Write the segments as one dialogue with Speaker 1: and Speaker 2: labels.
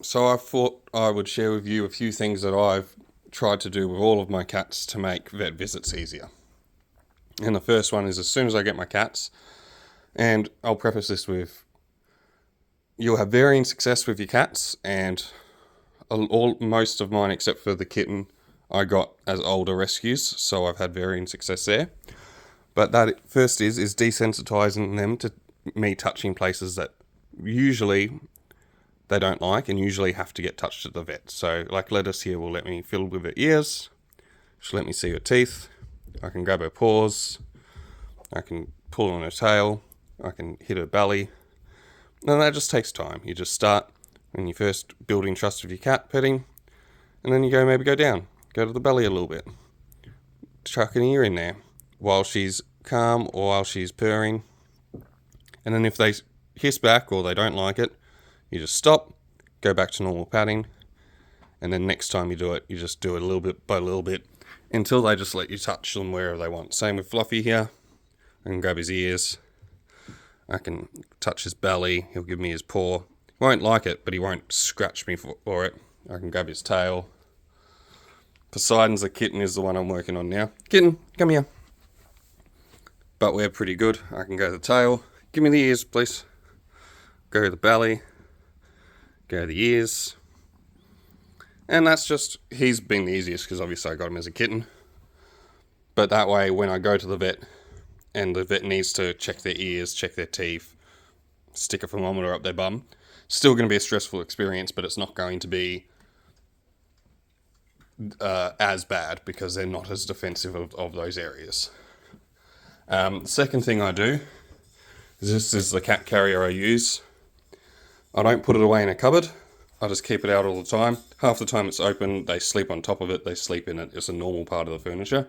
Speaker 1: So I thought I would share with you a few things that I've tried to do with all of my cats to make vet visits easier. And the first one is as soon as I get my cats, and I'll preface this with you'll have varying success with your cats, and most of mine except for the kitten I got as older rescues, so I've had varying success there. But that first is desensitizing them to me touching places that usually they don't like and usually have to get touched at the vet. So like Lettuce here will let me fiddle with her ears, she'll let me see her teeth, I can grab her paws, I can pull on her tail, I can hit her belly. And that just takes time. You just start when you first building trust with your cat petting, and then you go down, go to the belly a little bit, chuck an ear in there while she's calm or while she's purring. And then if they hiss back or they don't like it, you just stop, go back to normal patting, and then next time you do it, you just do it a little bit by little bit until they just let you touch them wherever they want. Same with Fluffy here. I can grab his ears, I can touch his belly, he'll give me his paw. He won't like it, but he won't scratch me for it. I can grab his tail. Poseidon's the kitten is the one I'm working on now. Kitten, come here. But we're pretty good. I can go to the tail. Give me the ears, please. Go to the belly. Go to the ears. And that's just, he's been the easiest because obviously I got him as a kitten. But that way, when I go to the vet, and the vet needs to check their ears, check their teeth, stick a thermometer up their bum, still going to be a stressful experience, but it's not going to be as bad because they're not as defensive of those areas. The second thing I do is this is the cat carrier I use. I don't put it away in a cupboard. I just keep it out all the time. Half the time it's open, they sleep on top of it, they sleep in it. It's a normal part of the furniture.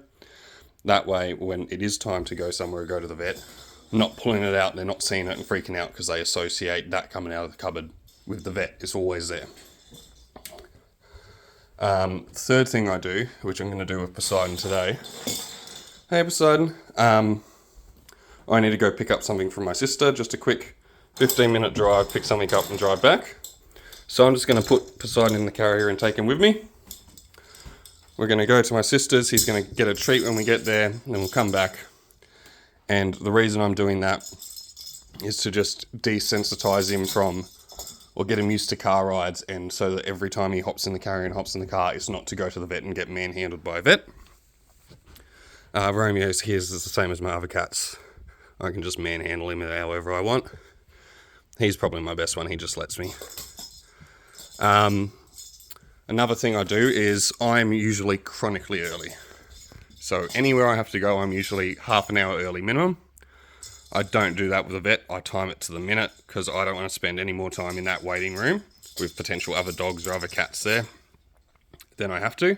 Speaker 1: That way, when it is time to go somewhere or go to the vet, I'm not pulling it out, they're not seeing it and freaking out because they associate that coming out of the cupboard with the vet. It's always there. Third thing I do, which I'm going to do with Poseidon today. Hey Poseidon. I need to go pick up something from my sister. Just a quick 15-minute drive, pick something up and drive back. So I'm just going to put Poseidon in the carrier and take him with me. We're going to go to my sister's. He's going to get a treat when we get there, and then we'll come back. And the reason I'm doing that is to just desensitize him from, or get him used to car rides, and so that every time he hops in the carrier and hops in the car, it's not to go to the vet and get manhandled by a vet. Romeo's his is the same as my other cats. I can just manhandle him however I want. He's probably my best one, he just lets me. Another thing I do is I'm usually chronically early. So anywhere I have to go, I'm usually half an hour early minimum. I don't do that with a vet. I time it to the minute because I don't want to spend any more time in that waiting room with potential other dogs or other cats there than I have to.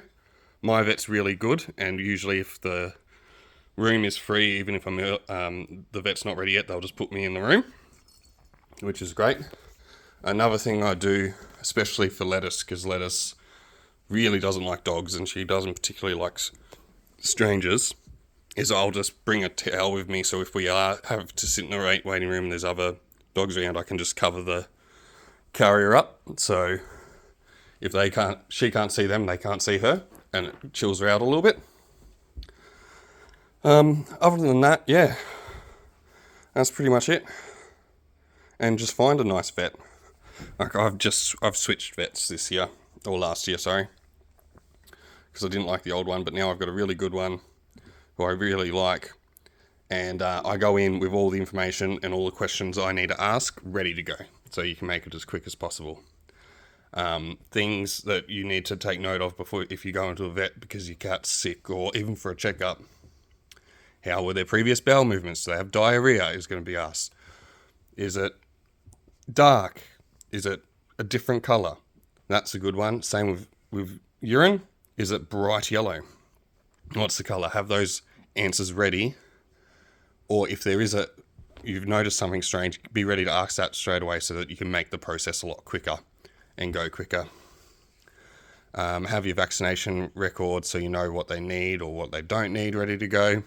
Speaker 1: My vet's really good, and usually if the room is free, even if the vet's not ready yet, they'll just put me in the room, which is great. Another thing I do, especially for Lettuce, because Lettuce really doesn't like dogs and she doesn't particularly like strangers, is I'll just bring a towel with me, so if we have to sit in the waiting room and there's other dogs around, I can just cover the carrier up, so if she can't see them, they can't see her, and it chills her out a little bit. Other than that, yeah, that's pretty much it. And just find a nice vet. Like I've switched vets this year, or last year, sorry, because I didn't like the old one, but now I've got a really good one who I really like, and I go in with all the information and all the questions I need to ask ready to go, so you can make it as quick as possible. Things that you need to take note of before, if you go into a vet because your cat's sick, or even for a checkup. How were their previous bowel movements? Do they have diarrhea? Is going to be asked. Is it dark? Is it a different colour? That's a good one. Same with urine. Is it bright yellow? What's the colour? Have those answers ready. Or if you've noticed something strange, be ready to ask that straight away so that you can make the process a lot quicker and go quicker. Have your vaccination record so you know what they need or what they don't need ready to go.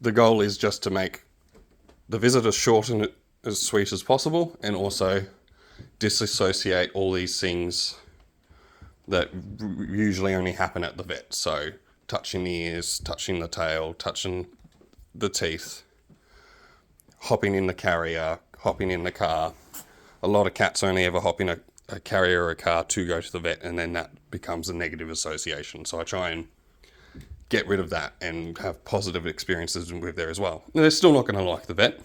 Speaker 1: The goal is just to make the visit as short and as sweet as possible, and also disassociate all these things that usually only happen at the vet. So touching the ears, touching the tail, touching the teeth, hopping in the carrier, hopping in the car. A lot of cats only ever hop in a carrier or a car to go to the vet, and then that becomes a negative association. So I try and get rid of that and have positive experiences with there as well. They're still not going to like the vet.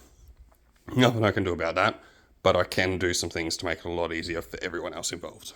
Speaker 1: Nothing I can do about that, but I can do some things to make it a lot easier for everyone else involved.